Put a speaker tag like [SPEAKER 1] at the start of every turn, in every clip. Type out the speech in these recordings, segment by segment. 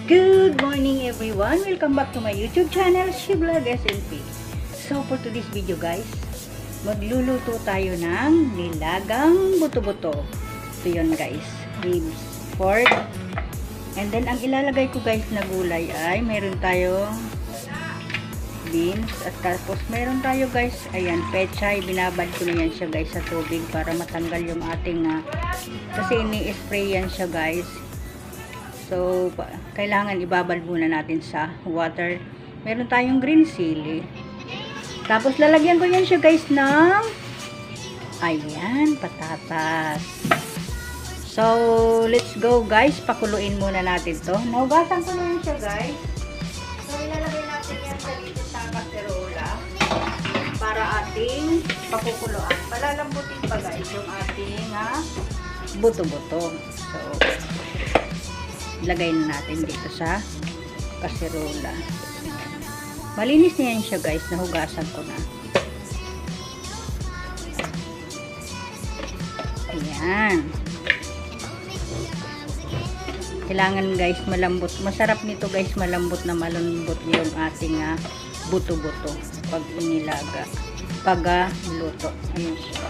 [SPEAKER 1] Good morning everyone! Welcome back to my YouTube channel, Shivlog SNP. So for today's video guys, magluluto tayo ng nilagang buto-buto. Ito yun guys, ribs, pork. And then ang ilalagay ko guys na gulay ay meron tayong beans. At tapos meron tayo guys, ayan, pechay. Binabad ko na yan siya guys sa tubig para matanggal yung ating kasi ini-spray yan siya guys. So, kailangan ibabal muna natin sa water. Meron tayong green chili. Tapos, lalagyan ko yan siya guys ng ayan, patatas. So, let's go guys. Pakuluin muna natin to. Naugasan ko na yan siya guys. So, ilalagay natin yan sa dito sa kaserola para ating pakukuluan. Palalambutin pa guys yung ating buto-buto. So, lagay na natin dito sa kaserola. Malinis na yan siya guys, nahugasan ko na. Ayan. Kailangan guys malambot. Masarap nito guys, malambot na malambot yung ating buto-buto pag inilaga. Pag luto. Ayan siya.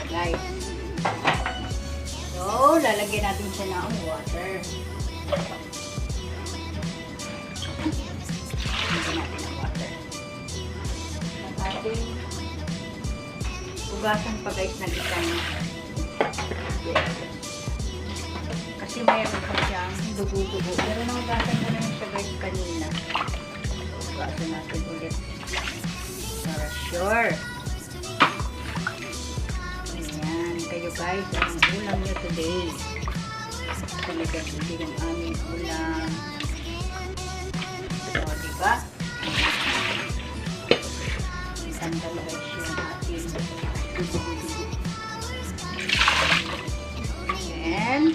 [SPEAKER 1] Guys. So, lalagyan natin siya ng water. Lagyan natin ng water. At ating ugasan pa guys ng isang kasi mayroon pa siyang dugo-dugo. Pero naugasan ko na siya guys kanina. So, ugasan natin ulit. Para sure. Kayo guys, ang ulam nyo today. Talaga hindi yung aming ulam. So, diba? Isanda guys yung ating dugo-dugo. And,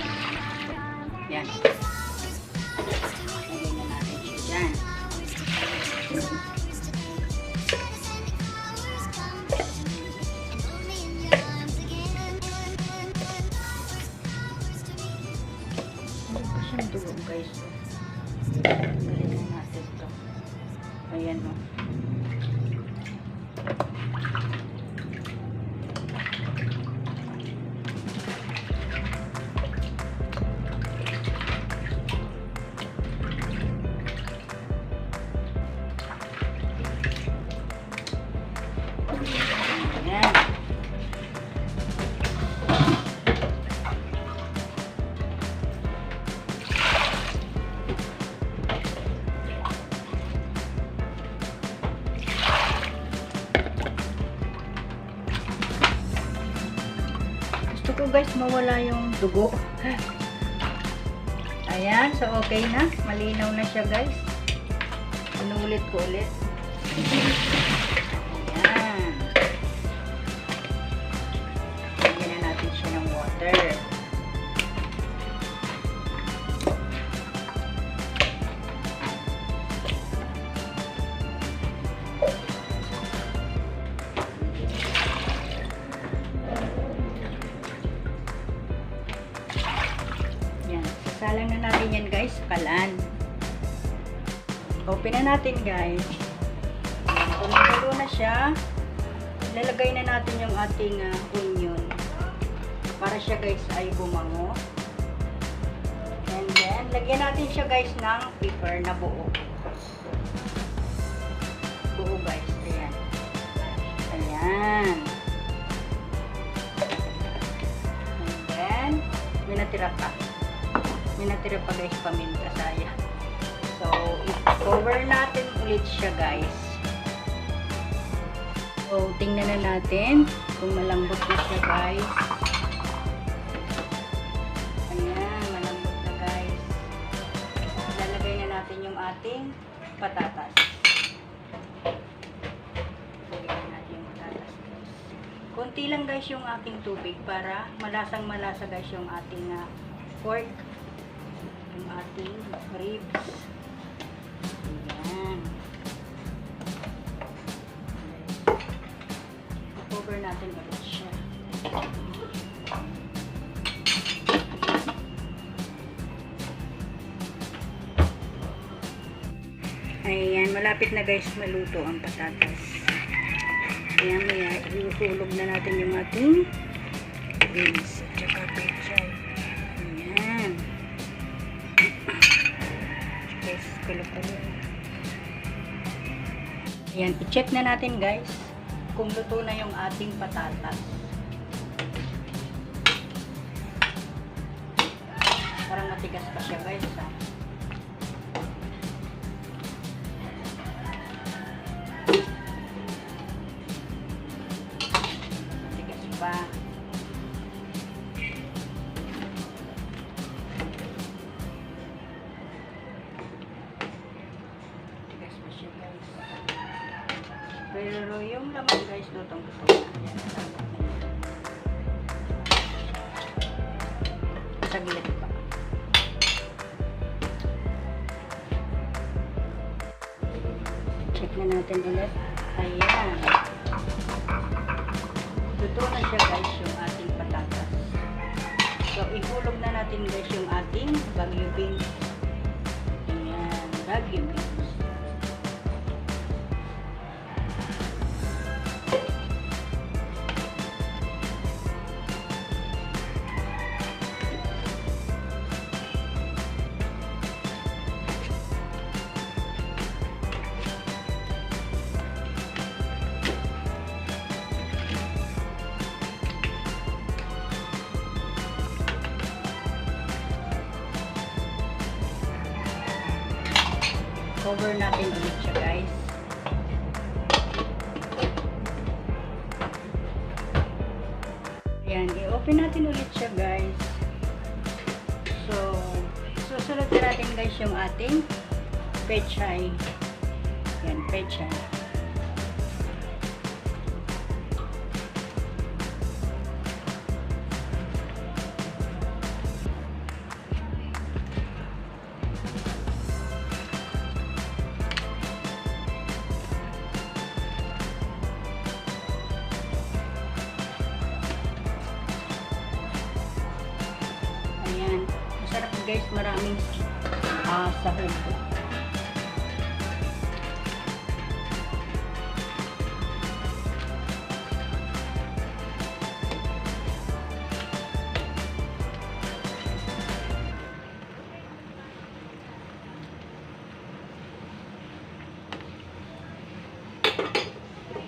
[SPEAKER 1] yan. Lagyan na natin siya dyan. Dugo guys. Tanggalin na natin ito. Ayan o. Ayan. Gusto ko guys mawala yung dugo. Ayan, so okay na. Malinaw na siya guys. Inuulit ko ulit. Ayan. Lagyan na natin siya ng water. Salang na natin yan guys, kalan. Open na natin guys. Kung na siya, lalagay na natin yung ating onion para siya guys ay bumango. And then, lagyan natin siya guys ng pepper na buo. Buo guys, ayan. Ayan. And then, may natira pa. May natira pa guys paminta saya. So, i-cover natin ulit siya guys. So, tingnan na natin kung malambot na siya guys. Ayan, malambot na guys. Lalagay na natin yung ating patatas. Lalagay natin yung patatas guys. Konti lang guys yung ating tubig para malasang malasa guys yung ating pork. Yung ating ribs. Ayan. Cover natin ulit siya. Ayan, malapit na guys maluto ang patatas. Ayan, may ihulog na natin yung ating beans at saka pechay. Ayan. Guys, kulo-kulo. Ayan, i-check na natin guys kung luto na yung ating patatas. Parang matigas pa siya guys ha. Matigas pa. Matigas pa siya guys. Pero yung laman guys, lutong-luto na. Ayan, saglit pa. Check na natin ulit. Ayan. Luto na siya guys yung ating patatas. So, ihulog na natin guys yung ating Baguio beans. Ayan, Baguio beans. Cover natin ulit siya guys. Ayan, i-open natin ulit siya guys. So, susunod na natin guys yung ating pechay. Ayan, pechay. Masarap guys, maraming sahog.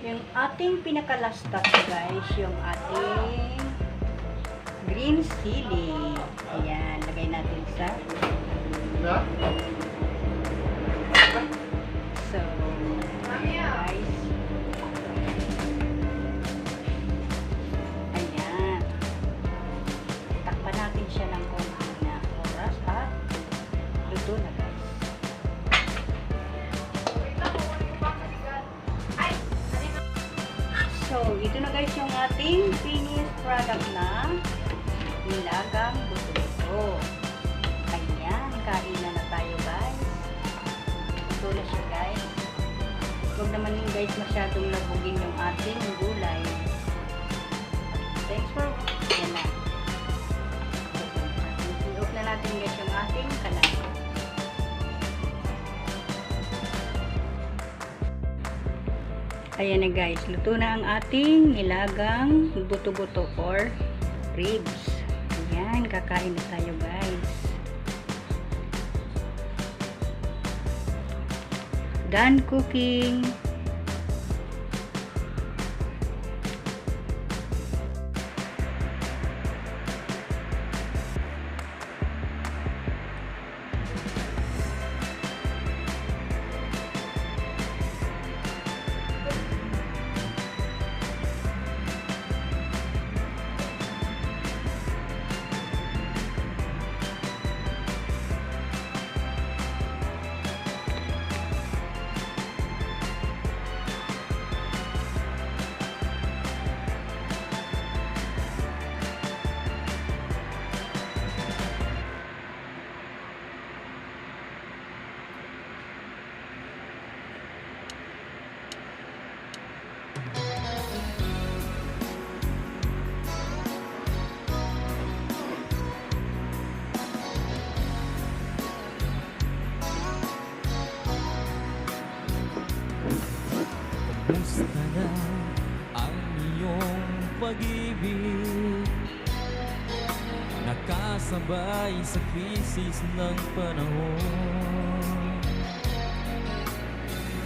[SPEAKER 1] Yung ating pinakalastas guys, yung ating green chili. Ayan, lagay natin sa so, guys. Ayan. Takpan natin siya ng konti na oras at luto na guys. So, ito na guys yung ating finished product na nilagang buto-buto. Ayan, kain na tayo guys. Ito na siya guys. Huwag naman guys masyadong labugin yung ating gulay. Thanks for watching. Yan na. I-off na natin guys yung ating kalan. Ayan na guys, luto na ang ating nilagang buto-buto or ribs. Ayan, kakain na tayo guys. Done cooking.
[SPEAKER 2] pag-ibig, nakasabay sa krisis ng panahon.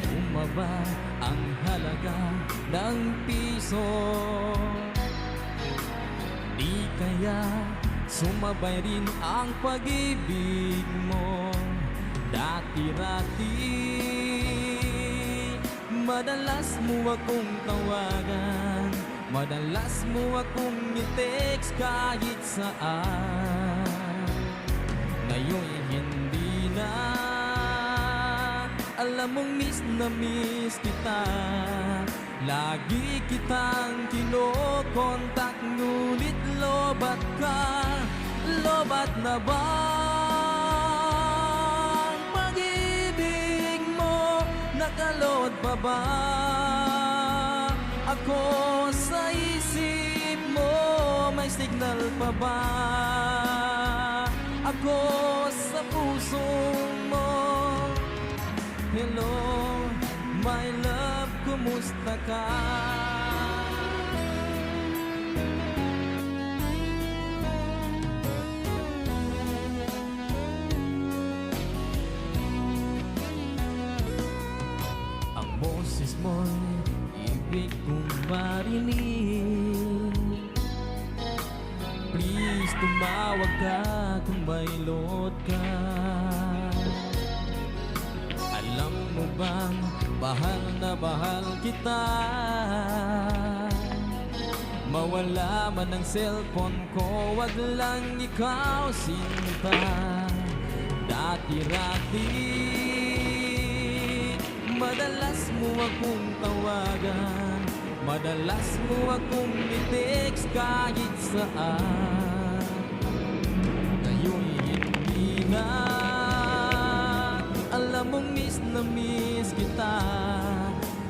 [SPEAKER 2] Bumaba ang halaga ng piso, di kaya sumabay rin ang pag-ibig mo. Dati-rati, madalas mo akong tawagan, madalas mo akong i-text kahit saan. Ngayon'y hindi na, alam mong miss na miss kita. Lagi kitang kinokontak, ngunit lobat ka. Lobat na ba ang pag-ibig mo? Nakalod pa ba ako sa isip mo? May signal pa ba ako sa puso mo? Hello, my love, kumusta ka? Ang boses mo'y ibig kong marinig. Please, tumawag ka kung may load ka. Alam mo bang bahal na bahal kita? Mawala man ang cellphone ko, wag lang ikaw sinta. Dati-rati, madalas mo akong tawagan, madalas mo akong i-text kahit saan. Ngayon'y hindi na, alam mong miss na miss kita.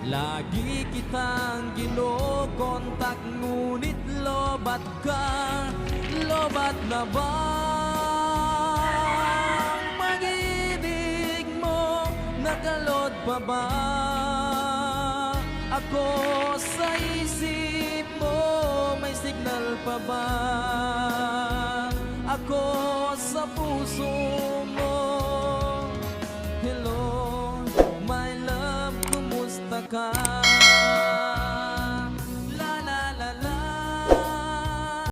[SPEAKER 2] Lagi kitang kinokontak, ngunit lobat ka. Lobat na ba ang pag-ibig mo? Nakalod pa ba ako sa isip mo? May signal pa ba ako sa puso mo? Hello, my love, kumusta ka?